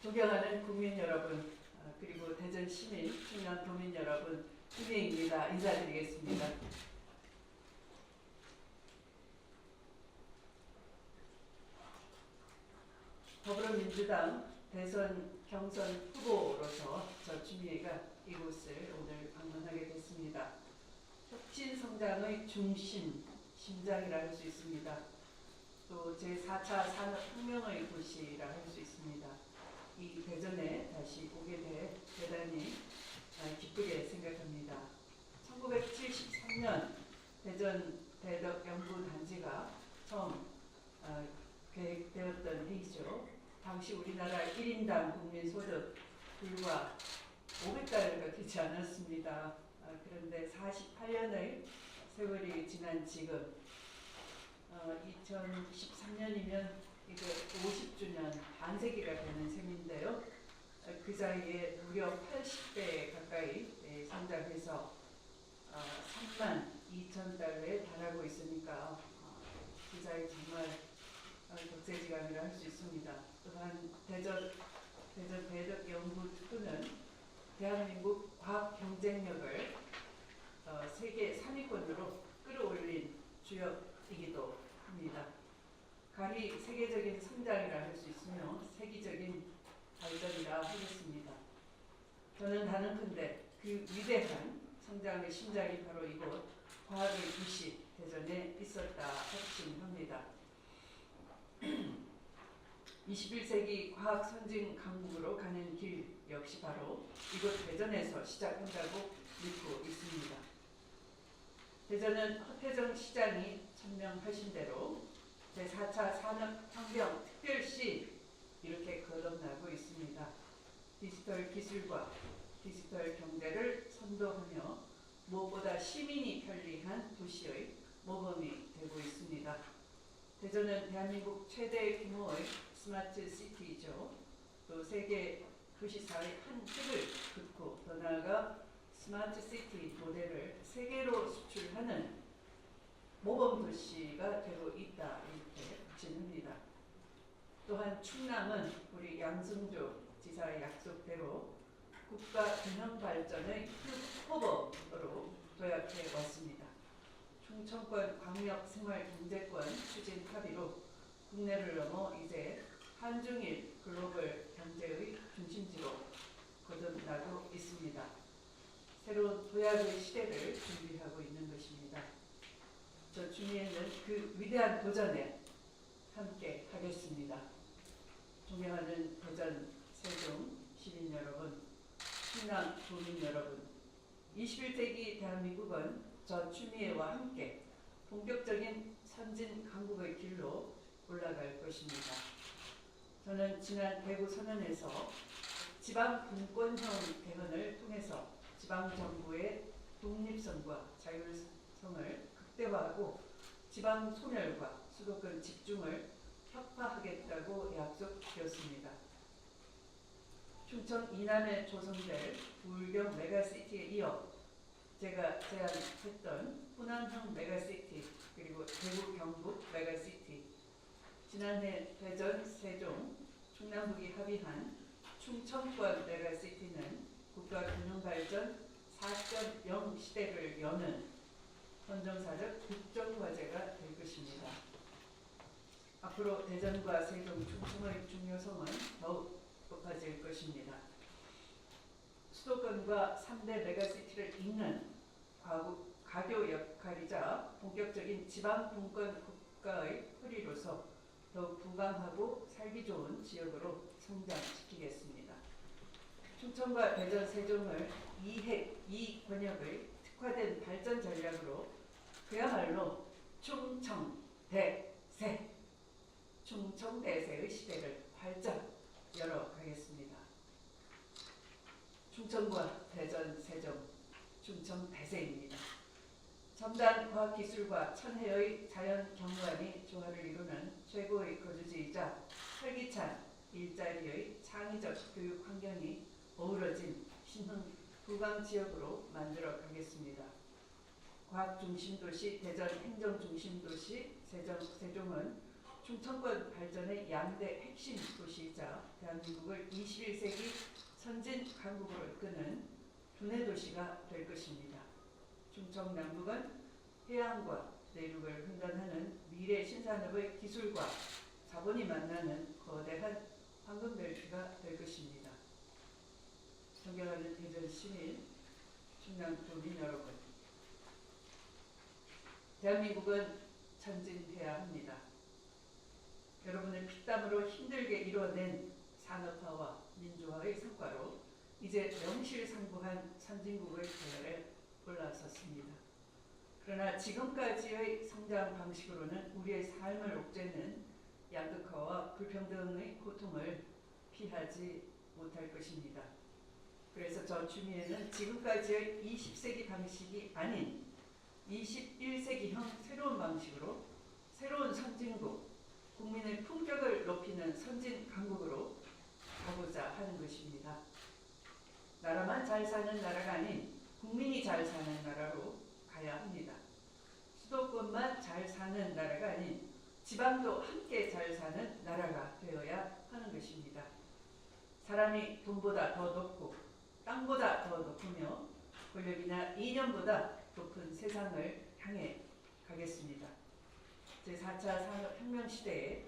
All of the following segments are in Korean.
존경하는 국민 여러분, 그리고 대전 시민, 충남 도민 여러분, 김혜입니다. 인사드리겠습니다. 더불어민주당 대선 경선 후보로서 저 추미애가 이곳을 오늘 방문하게 됐습니다. 혁신 성장의 중심, 심장이라 할 수 있습니다. 또 제4차 산업혁명의 도시라 할 수 있습니다. 이 대전에 다시 오게 돼 대단히 기쁘게 생각합니다. 1973년 대전 대덕연구단지가 처음 계획되었던 해이죠. 당시 우리나라 1인당 국민소득 불과 500달러가 되지 않았습니다. 그런데 48년의 세월이 지난 지금 2023년이면 이제 50주년 반세기가 되는 셈인데요. 그 사이에 무려 80배 가까이 성장해서 3만 2천 달러에 달하고 있으니까 그 사이 정말 국제지간이라 할 수 있습니다. 또한 대전 대덕연구특구는 대한민국 과학 경쟁력을 세계 3위권으로 끌어올린 주역이기도 합니다. 가히 세계적인 성장이라 할 수 있으며 세계적인 발전이라 하겠습니다. 저는 단언컨대 그 위대한 성장의 심장이 바로 이곳 과학의 도시 대전에 있었다 확신합니다. 21세기 과학 선진 강국으로 가는 길 역시 바로 이곳 대전에서 시작한다고 믿고 있습니다. 대전은 허태정 시장이 천명하신 대로 제4차 산업혁명 특별시 이렇게 거듭나고 있습니다. 디지털 기술과 디지털 경제를 선도하며 무엇보다 시민이 편리한 도시의 모범이 되고 있습니다. 대전은 대한민국 최대 규모의 스마트 시티이죠. 또 세계 도시사의 한 획을 긋고 더 나아가 스마트 시티 모델을 세계로 수출하는 모범 도시가 되고 있다 이렇게 확신합니다. 또한 충남은 우리 양승조 지사의 약속대로 국가 균형 발전의 표범으로 도약해 왔습니다. 충청권 광역생활경제권 추진 합의로 국내를 넘어 이제 한중일 글로벌 경제의 중심지로 거듭나고 있습니다. 새로운 도약의 시대를 준비하고 있는 것입니다. 저 추미애는 그 위대한 도전에 함께 하겠습니다. 존경하는 대전, 세종 시민 여러분, 충남 도민 여러분, 21세기 대한민국은 저 추미애와 함께 본격적인 선진 강국의 길로 올라갈 것입니다. 저는 지난 대구 선언에서 지방 분권형 개헌을 통해서 지방정부의 독립성과 자율성을 극대화하고 지방 소멸과 수도권 집중을 혁파하겠다고 약속드렸습니다. 충청 이남에 조성될 부울경 메가시티에 이어 제가 제안했던 호남형 메가시티 그리고 대구 경북 메가시티, 지난해 대전, 세종, 충남북이 합의한 충청권 메가시티는 국가균형발전 4.0 시대를 여는 선정사적 국정과제가 될 것입니다. 앞으로 대전과 세종, 충청의 중요성은 더욱 높아질 것입니다. 수도권과 3대 메가시티를 잇는 가교 역할이자 본격적인 지방분권 국가의 뿌리로서 더욱 부강하고 살기 좋은 지역으로 성장시키겠습니다. 충청과 대전, 세종을 이핵, 이권역의 특화된 발전 전략으로 그야말로 충청대세, 충청대세의 시대를 활짝 열어가겠습니다. 충청과 대전, 세종, 충청대세입니다. 첨단 과학기술과 천혜의 자연경관이 조화를 이루는 최고의 거주지이자 활기찬 일자리의 창의적 교육 환경이 어우러진 신흥 부강지역으로 만들어 가겠습니다. 과학중심도시 대전 행정중심도시 세종은 충청권 발전의 양대 핵심 도시이자 대한민국을 21세기 선진 강국으로 이끄는 두뇌 도시가 될 것입니다. 충청 남북은 해양과 내륙을 횡단하는 미래 신산업의 기술과 자본이 만나는 거대한 황금벨트가 될 것입니다. 존경하는 대전 시민, 충남 도민 여러분, 대한민국은 전진해야 합니다. 여러분의 피땀으로 힘들게 이뤄낸 산업화와 민주화의 성과로 이제 명실상부한 선진국의 대열에 올라섰습니다. 그러나 지금까지의 성장 방식으로는 우리의 삶을 옥죄는 양극화와 불평등의 고통을 피하지 못할 것입니다. 그래서 저 추미애는 지금까지의 20세기 방식이 아닌 21세기형 새로운 방식으로 새로운 선진국, 국민의 품격을 높이는 선진 강국으로 가고자 하는 것입니다. 나라만 잘 사는 나라가 아닌 국민이 잘 사는 나라로 가야 합니다. 수도권만 잘 사는 나라가 아닌 지방도 함께 잘 사는 나라가 되어야 하는 것입니다. 사람이 돈보다 더 높고 땅보다 더 높으며 권력이나 이념보다 높은 세상을 향해 가겠습니다. 제4차 산업혁명 시대에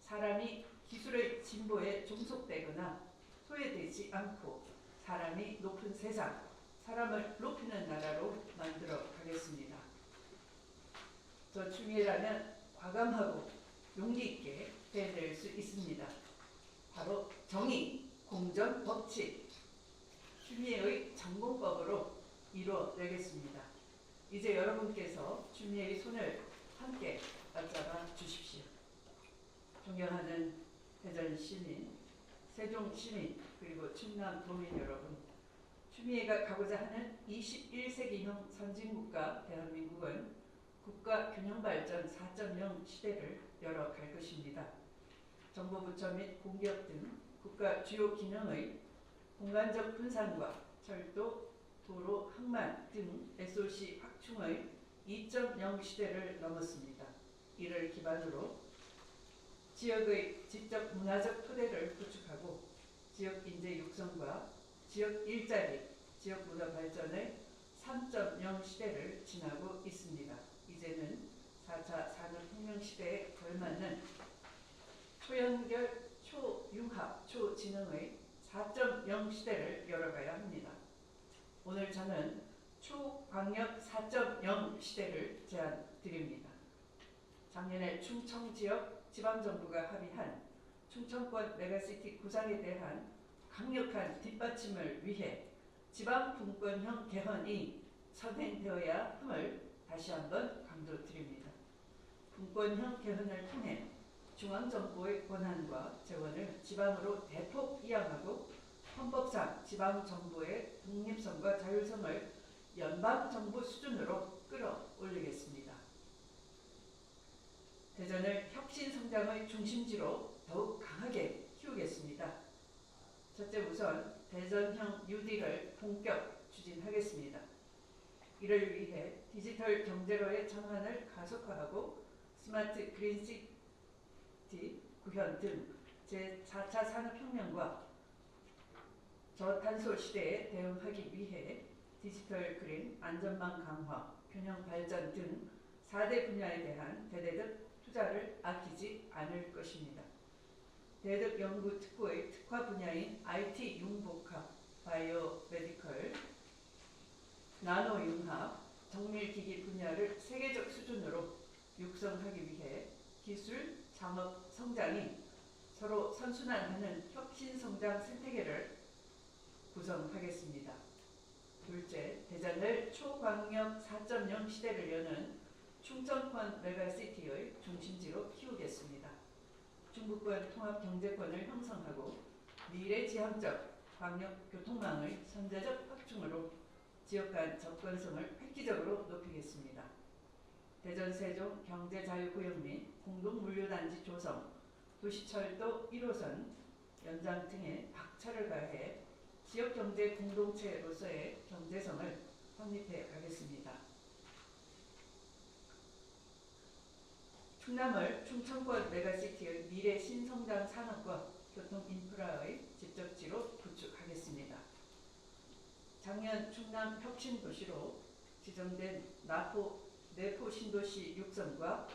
사람이 기술의 진보에 종속되거나 소외되지 않고 사람이 높은 세상, 사람을 높이는 나라로 만들어 가겠습니다. 저 추미애라면 과감하고 용기 있게 해낼 수 있습니다. 바로 정의, 공정, 법치, 추미애의 전공법으로 이루어내겠습니다. 이제 여러분께서 추미애의 손을 함께 맞잡아 주십시오. 존경하는 대전 시민, 세종 시민, 그리고 충남 도민 여러분, 추미애가 가고자 하는 21세기형 선진국가 대한민국은 국가 균형발전 4.0 시대를 열어갈 것입니다. 정보 부처 및 공기업 등 국가 주요 기능의 공간적 분산과 철도, 도로, 항만 등 SOC 확충의 2.0 시대를 넘었습니다. 이를 기반으로 지역의 지적 문화적 토대를 구축하고 지역 인재 육성과 지역 일자리, 지역 문화 발전의 3.0 시대를 지나고 있습니다. 이제는 4차 산업혁명 시대에 걸맞는 초연결, 초융합, 초지능의 4.0 시대를 열어가야 합니다. 오늘 저는 초광역 4.0 시대를 제안드립니다. 작년에 충청 지역 지방정부가 합의한 충청권 메가시티 구상에 대한 강력한 뒷받침을 위해 지방분권형 개헌이 선행되어야 함을 다시 한번 강조드립니다. 분권형 개헌을 통해 중앙정부의 권한과 재원을 지방으로 대폭 이양하고 헌법상 지방정부의 독립성과 자율성을 연방정부 수준으로 끌어올리겠습니다. 대전을 혁신성장의 중심지로 더욱 강하게 키우겠습니다. 첫째, 우선 대전형 뉴딜을 본격 추진하겠습니다. 이를 위해 디지털 경제로의 전환을 가속화하고 스마트 그린시티 구현 등 제4차 산업혁명과 저탄소 시대에 대응하기 위해 디지털 그린, 안전망 강화, 균형 발전 등 4대 분야에 대한 대대적 투자를 아끼지 않을 것입니다. 대덕 연구 특구의 특화 분야인 IT 융복합, 바이오 메디컬, 나노 융합, 정밀기기 분야를 세계적 수준으로 육성하기 위해 기술, 창업, 성장이 서로 선순환하는 혁신성장 생태계를 구성하겠습니다. 둘째, 대전을 초광역 4.0 시대를 여는 충청권 메가시티의 중심지로 키우겠습니다. 중부권 통합 경제권을 형성하고 미래지향적 광역교통망의 선제적 확충으로 지역 간 접근성을 획기적으로 높이겠습니다. 대전 세종 경제자유구역 및 공동물류단지 조성, 도시철도 1호선 연장 등에 박차를 가해 지역경제 공동체로서의 경제성을 확립해 가겠습니다. 충남을 충청권 메가시티의 미래 신성장 산업과 교통 인프라의 집적지로 구축하겠습니다. 작년 충남 혁신도시로 지정된 내포 신도시 육성과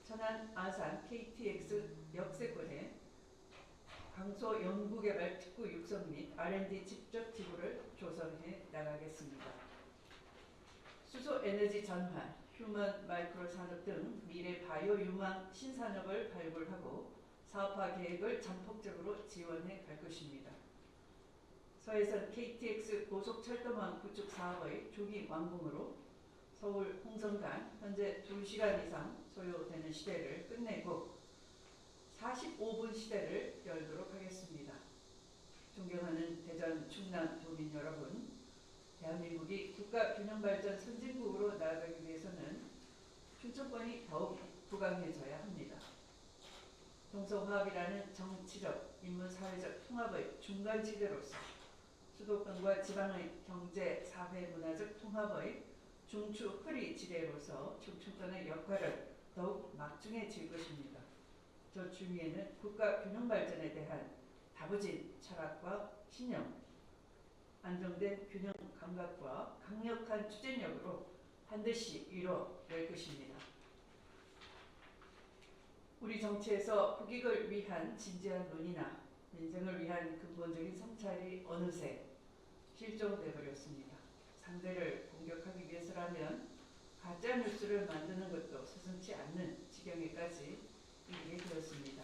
천안 아산 KTX 역세권의 강소 연구개발 특구 육성 및 R&D 집적지구를 조성해 나가겠습니다. 수소에너지 전환, 휴먼 마이크로 산업 등 미래 바이오 유망 신산업을 발굴하고 사업화 계획을 전폭적으로 지원해 갈 것입니다. 서해선 KTX 고속철도망 구축 사업의 조기 완공으로 서울 홍성 간 현재 2시간 이상 소요되는 시대를 끝내고 45분 시대를 열도록 하겠습니다. 존경하는 대전 충남 도민 여러분, 대한민국이 국가균형발전 선진국으로 나아가기 위해서는 충청권이 더욱 부강해져야 합니다. 동서화합이라는 정치적, 인문사회적 통합의 중간지대로서 수도권과 지방의 경제, 사회, 문화적 통합의 중추 허리 지대로서 충청권의 역할을 더욱 막중해질 것입니다. 저 주위에는 국가 균형 발전에 대한 다부진 철학과 신념, 안정된 균형 감각과 강력한 추진력으로 반드시 이뤄낼 것입니다. 우리 정치에서 국익을 위한 진지한 논의나 민생을 위한 근본적인 성찰이 어느새 실종돼 버렸습니다. 상대를 공격하기 위해서라면 가짜 뉴스를 만드는 것도 서슴지 않는 지경에까지 이르게 되었습니다.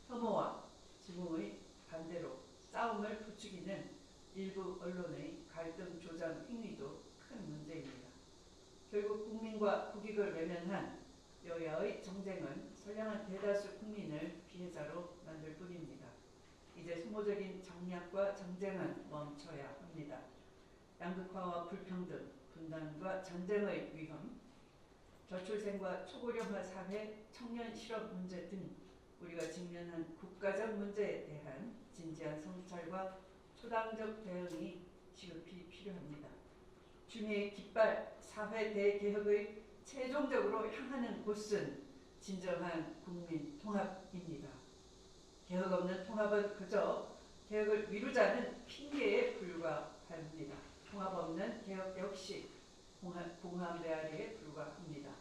혐오와 증오의 반대로 싸움을 부추기는 일부 언론의 갈등 조장 행위도 큰 문제입니다. 결국 국민과 국익을 외면한 여야의 정쟁은 선량한 대다수 국민을 피해자로 만들 뿐입니다. 이제 소모적인 정략과 정쟁은 멈춰야 합니다. 양극화와 불평등, 분단과 전쟁의 위험, 저출생과 초고령화 사회, 청년 실업 문제 등 우리가 직면한 국가적 문제에 대한 진지한 성찰과 초당적 대응이 시급히 필요합니다. 주미의 깃발 사회 대개혁의 최종적으로 향하는 곳은 진정한 국민 통합입니다. 개혁 없는 통합은 그저 개혁을 미루자는 핑계에 불과합니다. 통합 없는 개혁 역시 공허한 메아리에 불과합니다.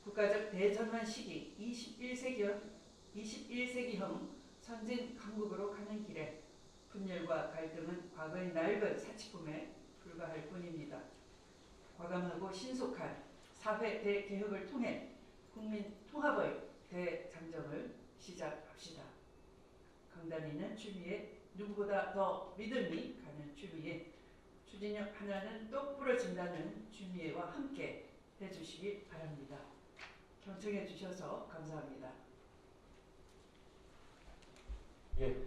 국가적 대전환 시기 21세기형 선진 강국으로 가는 길에 분열과 갈등은 과거의 낡은 사치품에 불과할 뿐입니다. 과감하고 신속한 사회 대개혁을 통해 국민 통합의 대장정을 시작합시다. 강단있는 추미애, 누구보다 더 믿음이 가는 추미애, 추진력 하나는 똑 부러진다는 추미애와 함께 해주시기 바랍니다. 경청해 주셔서 감사합니다. 예.